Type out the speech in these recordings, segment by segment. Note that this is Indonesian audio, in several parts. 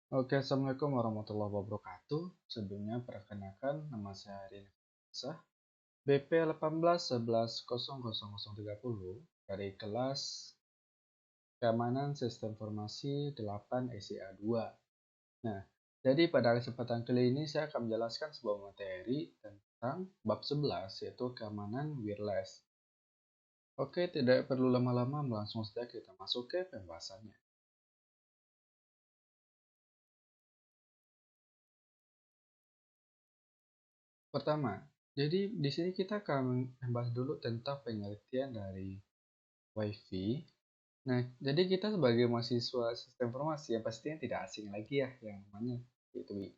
Oke, Assalamualaikum warahmatullahi wabarakatuh. Sebelumnya perkenalkan nama saya Rini Sah, BP 18110030 dari kelas Keamanan Sistem Informasi 8 SIA 2. Nah, jadi pada kesempatan kali ini saya akan menjelaskan sebuah materi tentang bab 11 yaitu keamanan wireless. Oke, tidak perlu lama-lama, langsung saja kita masuk ke pembahasannya. Pertama, jadi di sini kita akan membahas dulu tentang pengertian dari WiFi. Nah, jadi kita sebagai mahasiswa sistem informasi yang pastinya tidak asing lagi ya yang namanya itu Wi.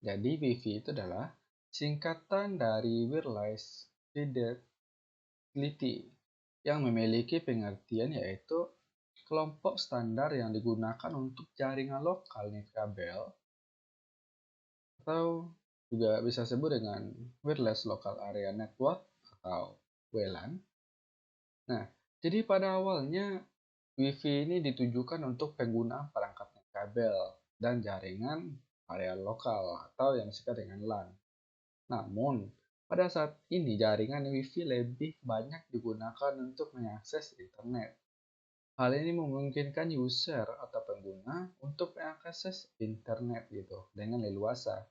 Jadi WiFi itu adalah singkatan dari Wireless Fidelity yang memiliki pengertian yaitu kelompok standar yang digunakan untuk jaringan lokal nirkabel atau juga bisa disebut dengan Wireless Local Area Network atau WLAN. Nah, jadi pada awalnya Wi-Fi ini ditujukan untuk penggunaan perangkat kabel dan jaringan area lokal atau yang disebut dengan LAN. Namun, pada saat ini jaringan Wi-Fi lebih banyak digunakan untuk mengakses internet. Hal ini memungkinkan user atau pengguna untuk mengakses internet gitu dengan leluasa.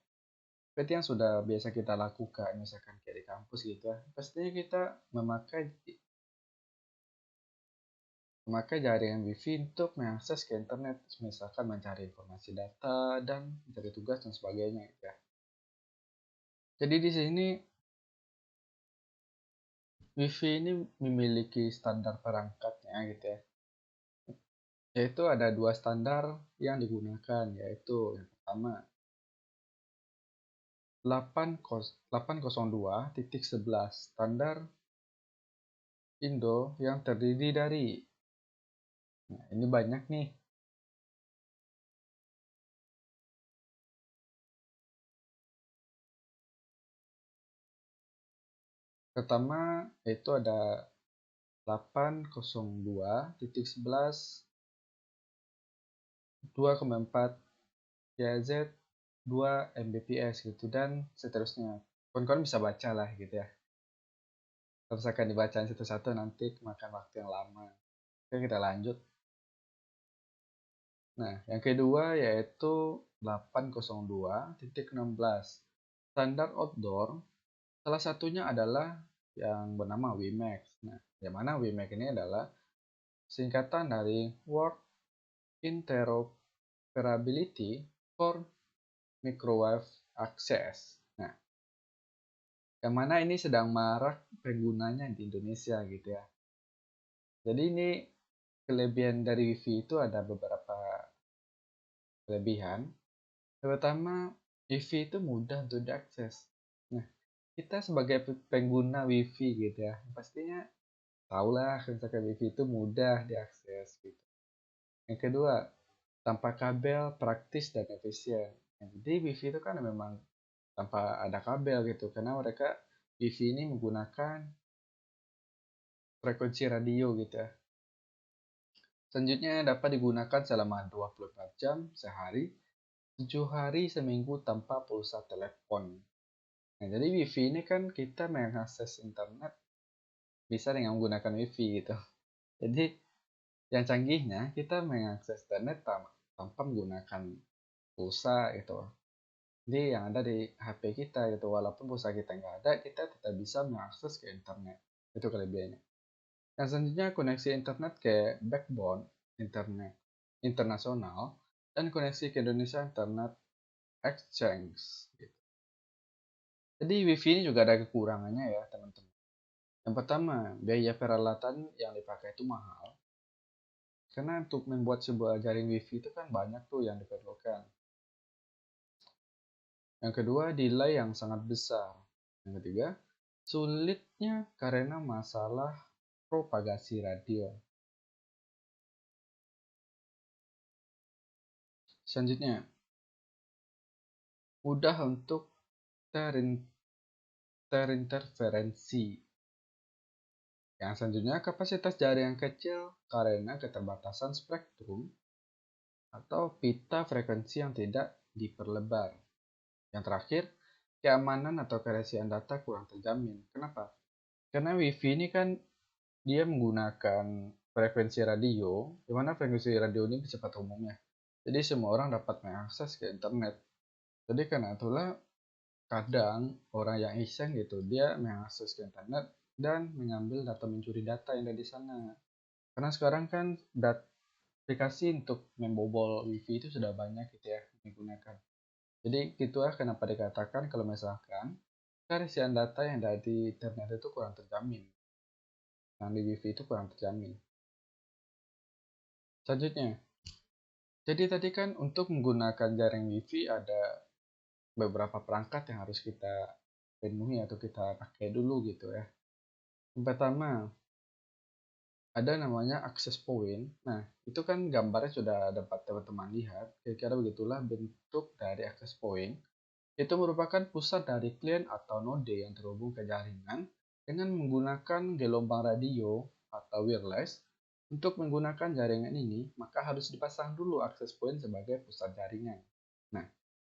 Seperti yang sudah biasa kita lakukan misalkan kayak di kampus gitu ya. Pastinya kita memakai jaringan Wi-Fi untuk mengakses ke internet, misalkan mencari informasi data dan mencari tugas dan sebagainya gitu ya. Jadi di sini Wi-Fi ini memiliki standar perangkatnya gitu ya. Yaitu ada dua standar yang digunakan, yaitu yang pertama 802.11 standar Indo yang terdiri dari, nah ini banyak nih. Pertama yaitu ada 802.11 2,4 YZ 2 Mbps gitu dan seterusnya. Kawan-kawan bisa baca lah gitu ya. Kalau misalkan dibacain satu-satu nanti makan waktu yang lama. Oke, kita lanjut. Nah, yang kedua yaitu 802.16 standar outdoor. Salah satunya adalah yang bernama WiMAX. Nah, yang mana WiMAX ini adalah singkatan dari World Interoperability for Microwave Access. Nah, yang mana ini sedang marak penggunanya di Indonesia gitu ya. Jadi ini kelebihan dari WiFi itu ada beberapa kelebihan. Yang pertama, WiFi itu mudah untuk diakses. Nah, kita sebagai pengguna WiFi gitu ya, pastinya tahulah misalkan WiFi itu mudah diakses gitu. Yang kedua, tanpa kabel, praktis dan efisien. Nah, jadi WiFi itu kan memang tanpa ada kabel gitu, karena mereka WiFi ini menggunakan frekuensi radio gitu ya. Selanjutnya dapat digunakan selama 24 jam sehari, 7 hari seminggu tanpa pulsa telepon. Nah, jadi WiFi ini kan kita mengakses internet bisa dengan menggunakan WiFi gitu. Jadi yang canggihnya kita mengakses internet tanpa menggunakan pulsa gitu. Jadi yang ada di HP kita gitu, walaupun pulsa kita nggak ada, kita tetap bisa mengakses ke internet. Itu kelebihannya. Yang selanjutnya koneksi internet ke backbone internet internasional dan koneksi ke Indonesia Internet Exchange. Gitu. Jadi WiFi ini juga ada kekurangannya ya teman-teman. Yang pertama, biaya peralatan yang dipakai itu mahal. Karena untuk membuat sebuah jaring WiFi itu kan banyak tuh yang diperlukan. Yang kedua, delay yang sangat besar. Yang ketiga, sulitnya karena masalah propagasi radio. Selanjutnya, mudah untuk terinterferensi. Yang selanjutnya, kapasitas jaringan kecil karena keterbatasan spektrum. atau pita frekuensi yang tidak diperlebar. Yang terakhir, keamanan atau kerahasiaan data kurang terjamin. Kenapa? Karena WiFi ini kan dia menggunakan frekuensi radio, di mana frekuensi radio ini bersifat umum ya. Jadi semua orang dapat mengakses ke internet. Jadi karena itulah kadang orang yang iseng gitu, dia mengakses ke internet dan mengambil data, mencuri data yang ada di sana. Karena sekarang kan aplikasi untuk membobol WiFi itu sudah banyak gitu ya digunakan. Jadi gitulah kenapa dikatakan kalau misalkan kerahasiaan data yang ada di internet itu kurang terjamin. Yang di WiFi itu kurang terjamin. Selanjutnya, jadi tadi kan untuk menggunakan jaring WiFi ada beberapa perangkat yang harus kita penuhi atau kita pakai dulu gitu ya. Yang pertama, ada namanya access point. Nah, itu kan gambarnya sudah dapat teman-teman lihat. Kira-kira begitulah bentuk dari access point. Itu merupakan pusat dari klien atau node yang terhubung ke jaringan dengan menggunakan gelombang radio atau wireless. Untuk menggunakan jaringan ini, maka harus dipasang dulu access point sebagai pusat jaringan. Nah,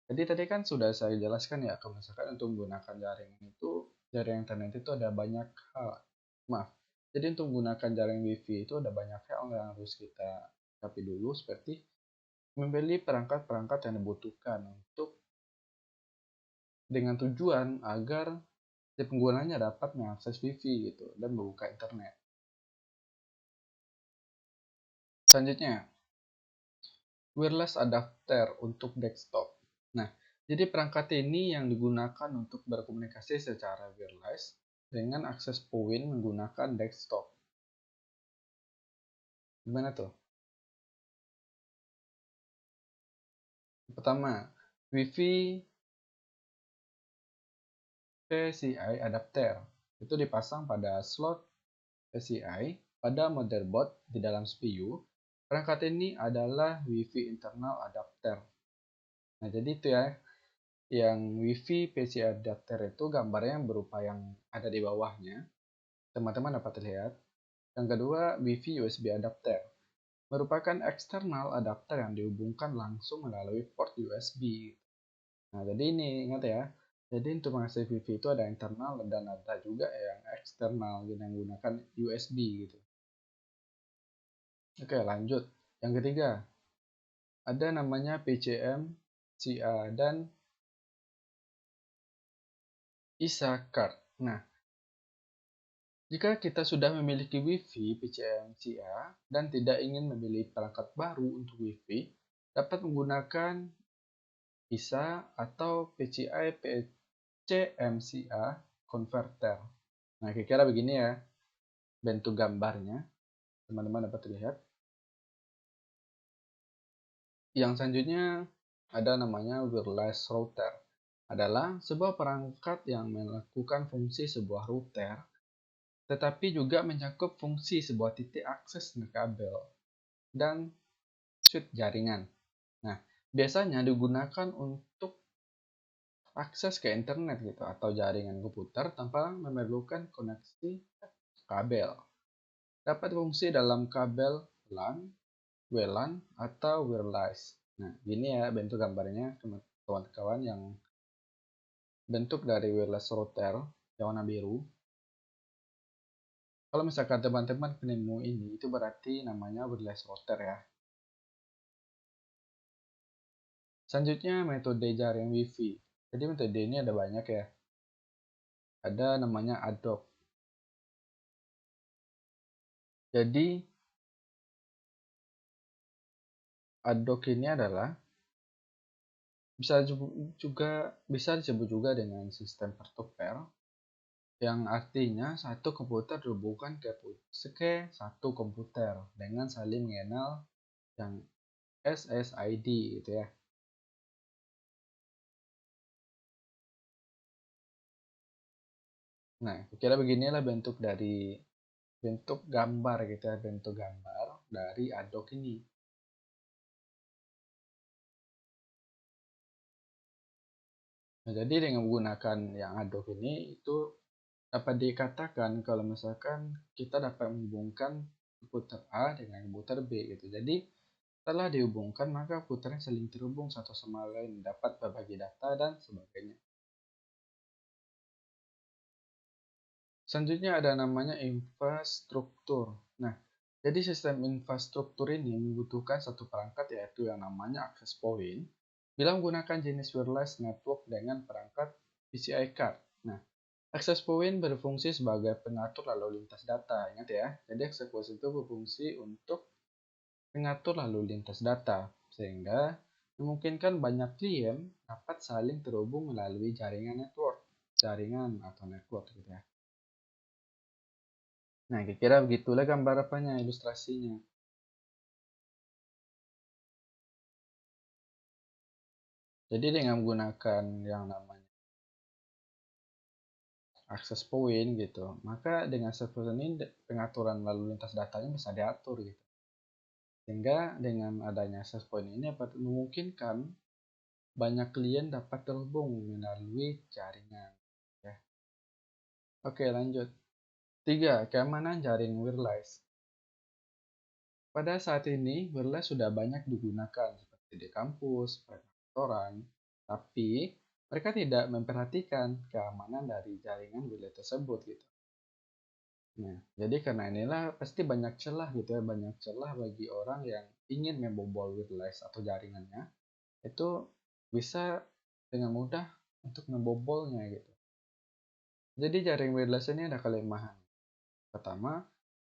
jadi tadi kan sudah saya jelaskan ya, kalau misalkan untuk menggunakan jaringan itu, jaringan internet itu ada banyak hal. Maaf, jadi untuk menggunakan jaringan WiFi itu ada banyak hal yang harus kita capai dulu, seperti membeli perangkat-perangkat yang dibutuhkan untuk dengan tujuan agar si penggunanya dapat mengakses WiFi gitu dan membuka internet. Selanjutnya, wireless adapter untuk desktop. Nah, jadi perangkat ini yang digunakan untuk berkomunikasi secara wireless dengan akses point menggunakan desktop. Gimana tuh? Pertama, WiFi PCI adapter. Itu dipasang pada slot PCI pada motherboard di dalam CPU. Perangkat ini adalah WiFi internal adapter. Nah, jadi itu ya, yang WiFi PCI adapter itu gambarnya berupa yang ada di bawahnya. Teman-teman dapat lihat. Yang kedua, WiFi USB adapter. Merupakan eksternal adapter yang dihubungkan langsung melalui port USB. Nah, jadi ini ingat ya. Jadi untuk mengakses WiFi itu ada internal dan ada juga yang eksternal yang menggunakan USB gitu. Oke, lanjut. Yang ketiga, ada namanya PCM, CA, dan ISA card. Nah, jika kita sudah memiliki WiFi PCM, CA, dan tidak ingin memilih perangkat baru untuk WiFi, dapat menggunakan ISA atau PCI PCMCA converter. Nah, kira-kira begini ya bentuk gambarnya. Teman-teman dapat lihat. Yang selanjutnya ada namanya wireless router. Adalah sebuah perangkat yang melakukan fungsi sebuah router, tetapi juga mencakup fungsi sebuah titik akses kabel dan switch jaringan. Nah, biasanya digunakan untuk akses ke internet gitu atau jaringan komputer tanpa memerlukan koneksi kabel. Dapat fungsi dalam kabel LAN, WLAN, atau wireless. Nah, gini ya bentuk gambarnya kawan-kawan yang bentuk dari wireless router yang warna biru. Kalau misalkan teman-teman penemu ini, itu berarti namanya wireless router ya. Selanjutnya metode jaring WiFi. Jadi metode ini ada banyak ya. Ada namanya ad-hoc. Jadi ad-hoc ini adalah bisa disebut juga dengan sistem peer-to-peer, yang artinya satu komputer dihubungkan ke satu komputer dengan saling mengenal yang SSID gitu ya. Nah, kira beginilah bentuk gambar gitu ya, bentuk gambar dari ad-hoc ini. Nah, jadi dengan menggunakan yang ad-hoc ini itu dapat dikatakan kalau misalkan kita dapat menghubungkan komputer A dengan komputer B gitu. Jadi Setelah dihubungkan, maka komputernya saling terhubung satu sama lain, dapat berbagi data dan sebagainya. Selanjutnya ada namanya infrastruktur. Nah, jadi sistem infrastruktur ini membutuhkan satu perangkat yaitu yang namanya access point bila menggunakan jenis wireless network dengan perangkat PCI card. Nah, access point berfungsi sebagai pengatur lalu lintas data. Ingat ya, jadi access point itu berfungsi untuk mengatur lalu lintas data sehingga memungkinkan banyak klien dapat saling terhubung melalui jaringan atau network gitu ya. Nah, kira-kira begitulah gambar apanya, ilustrasinya. Jadi dengan menggunakan yang namanya access point gitu, maka dengan access point ini pengaturan lalu lintas datanya bisa diatur gitu. Sehingga dengan adanya access point ini dapat memungkinkan banyak klien dapat terhubung melalui jaringan. Ya. Oke, lanjut. 3. Keamanan jaring wireless. Pada saat ini, wireless sudah banyak digunakan seperti di kampus, perkantoran, tapi mereka tidak memperhatikan keamanan dari jaringan wireless tersebut gitu. Nah, jadi karena inilah pasti banyak celah gitu ya, banyak celah bagi orang yang ingin membobol wireless atau jaringannya, itu bisa dengan mudah untuk membobolnya gitu. Jadi jaring wireless ini ada kelemahan. Pertama,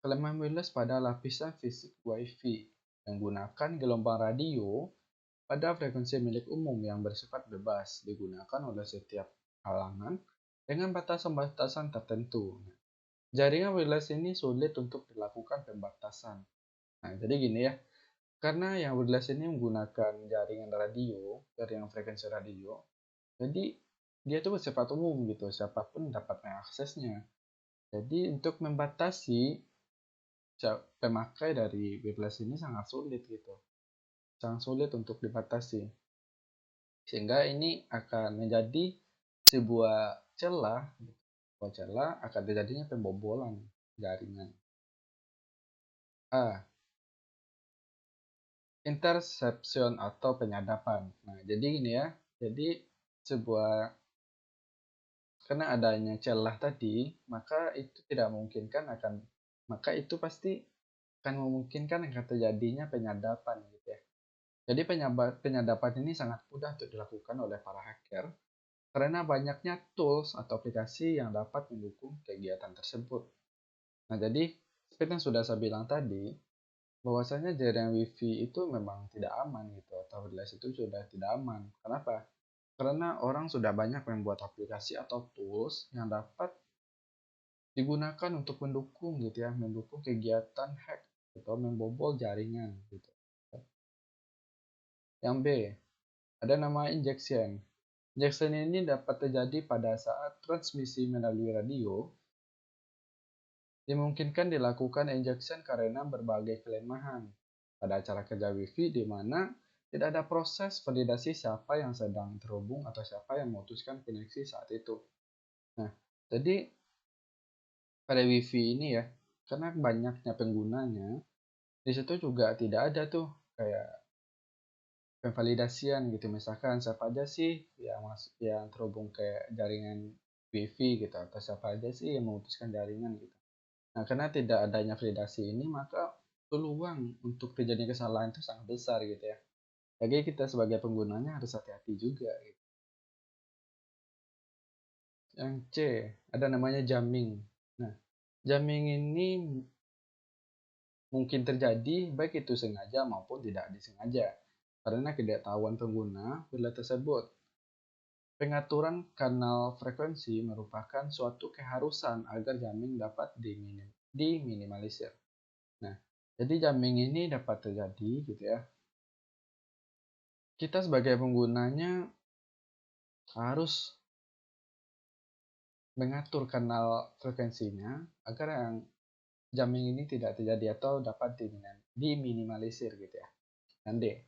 kelemahan wireless pada lapisan fisik Wi-Fi yang menggunakan gelombang radio pada frekuensi milik umum yang bersifat bebas digunakan oleh setiap kalangan dengan batasan-batasan tertentu. Jaringan wireless ini sulit untuk dilakukan pembatasan. Nah, jadi gini ya, karena yang wireless ini menggunakan jaringan radio, jaringan frekuensi radio, jadi dia itu bersifat umum gitu, siapapun dapat mengaksesnya. Jadi untuk membatasi pemakai dari wireless ini sangat sulit gitu, sangat sulit untuk dibatasi. Sehingga ini akan menjadi sebuah celah, akan terjadinya pembobolan jaringan. A. Interception atau penyadapan. Nah, jadi gini ya. Jadi sebuah karena adanya celah tadi, maka itu pasti akan memungkinkan akan terjadinya penyadapan gitu ya. Jadi penyadapan ini sangat mudah untuk dilakukan oleh para hacker karena banyaknya tools atau aplikasi yang dapat mendukung kegiatan tersebut. Nah, jadi seperti yang sudah saya bilang tadi, bahwasanya jaringan WiFi itu memang tidak aman gitu, atau wireless itu sudah tidak aman. Kenapa? Karena orang sudah banyak membuat aplikasi atau tools yang dapat digunakan untuk mendukung gitu ya, mendukung kegiatan hack atau membobol jaringan gitu. Yang B, ada nama injection. Injection ini dapat terjadi pada saat transmisi melalui radio. Dimungkinkan dilakukan injection karena berbagai kelemahan pada cara kerja WiFi di mana tidak ada proses validasi siapa yang sedang terhubung atau siapa yang memutuskan koneksi saat itu. Nah, jadi pada WiFi ini ya, karena banyaknya penggunanya, di situ juga tidak ada tuh kayak pemvalidasian gitu. Misalkan siapa aja sih yang terhubung ke jaringan WiFi gitu, atau siapa aja sih yang memutuskan jaringan gitu. Nah, karena tidak adanya validasi ini, maka peluang untuk terjadinya kesalahan itu sangat besar gitu ya. Jadi kita sebagai penggunanya harus hati-hati juga gitu. Yang C, ada namanya jamming. Nah, jamming ini mungkin terjadi baik itu sengaja maupun tidak disengaja karena ketidaktahuan pengguna bila tersebut. Pengaturan kanal frekuensi merupakan suatu keharusan agar jamming dapat diminimalisir. Nah, jadi jamming ini dapat terjadi gitu ya. Kita sebagai penggunanya harus mengatur kanal frekuensinya agar yang jamming ini tidak terjadi atau dapat diminimalisir gitu ya. Dan D,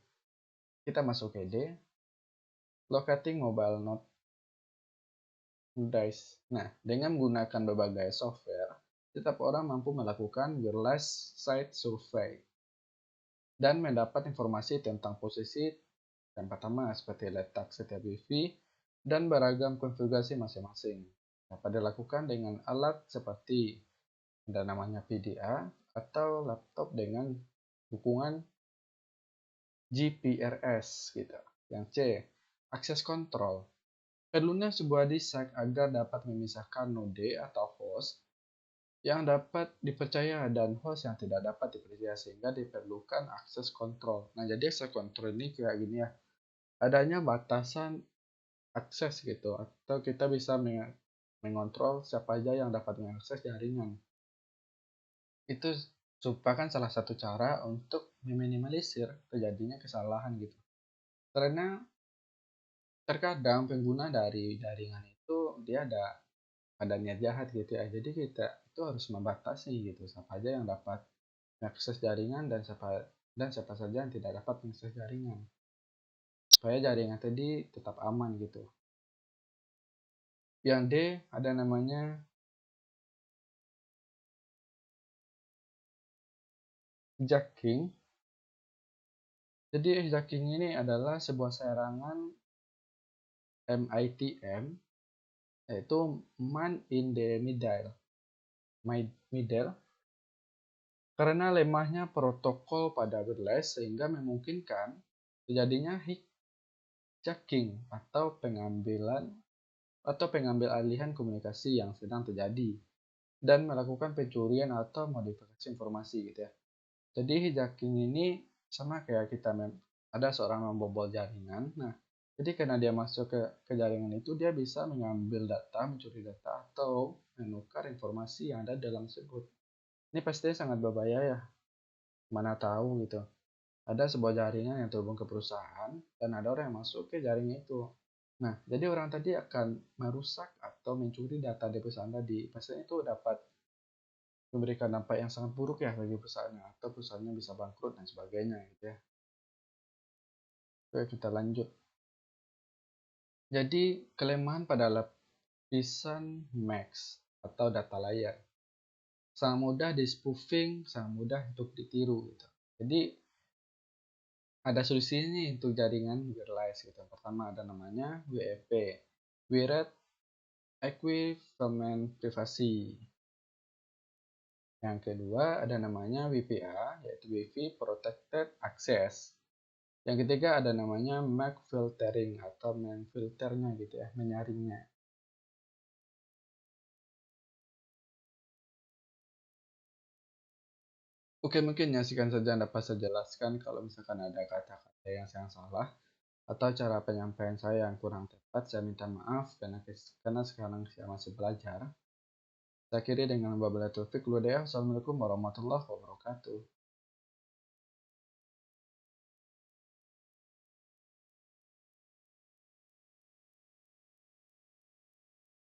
kita masuk ke D, locating mobile node device. Nah, dengan menggunakan berbagai software, setiap orang mampu melakukan wireless site survey dan mendapat informasi tentang posisi yang pertama seperti letak setiap Wi-Fi dan beragam konfigurasi masing-masing. Dapat dilakukan dengan alat seperti ada namanya PDA atau laptop dengan dukungan GPRS gitu. Yang C, akses kontrol. Perlunya sebuah desain agar dapat memisahkan node atau host yang dapat dipercaya dan host yang tidak dapat dipercaya sehingga diperlukan akses kontrol. Nah, jadi akses kontrol ini kayak gini ya. Adanya batasan akses gitu atau kita bisa mengontrol siapa aja yang dapat mengakses jaringan. Itu merupakan salah satu cara untuk meminimalisir terjadinya kesalahan gitu. Karena terkadang pengguna dari jaringan itu dia ada niat jahat gitu ya. Jadi kita itu harus membatasi gitu siapa aja yang dapat mengakses jaringan dan siapa saja yang tidak dapat mengakses jaringan. Supaya jaringan tadi tetap aman gitu. Yang D ada namanya hijacking. Jadi hijacking ini adalah sebuah serangan MITM, yaitu man in the middle, karena lemahnya protokol pada wireless sehingga memungkinkan terjadinya hijacking atau pengambil alihan komunikasi yang sedang terjadi dan melakukan pencurian atau modifikasi informasi gitu ya. Jadi hijacking ini sama kayak ada seorang membobol jaringan. Nah, jadi karena dia masuk ke jaringan itu dia bisa mengambil data, mencuri data atau menukar informasi yang ada dalam tersebut. Ini pastinya sangat berbahaya ya. Mana tahu gitu. Ada sebuah jaringan yang terhubung ke perusahaan dan ada orang yang masuk ke jaringan itu. Nah, jadi orang tadi akan merusak atau mencuri data di perusahaan tadi. Pastinya itu dapat memberikan dampak yang sangat buruk ya bagi perusahaannya atau perusahaannya bisa bangkrut dan sebagainya gitu ya. Oke, kita lanjut. Jadi kelemahan pada lapisan MAX atau data layar sangat mudah di spoofing, sangat mudah untuk ditiru gitu. Jadi ada solusinya nih untuk jaringan wireless gitu. Pertama ada namanya WEP, Wired Equivalent Privacy. Yang kedua ada namanya WPA, yaitu Wi-Fi Protected Access. Yang ketiga ada namanya MAC filtering atau filternya gitu ya, menyaringnya. Oke, mungkin ya sekian saja yang dapat saya jelaskan. Kalau misalkan ada kata-kata yang saya salah atau cara penyampaian saya yang kurang tepat, saya minta maaf karena sekarang saya masih belajar. Saya akhiri dengan wabillahi taufik. Assalamualaikum warahmatullahi wabarakatuh.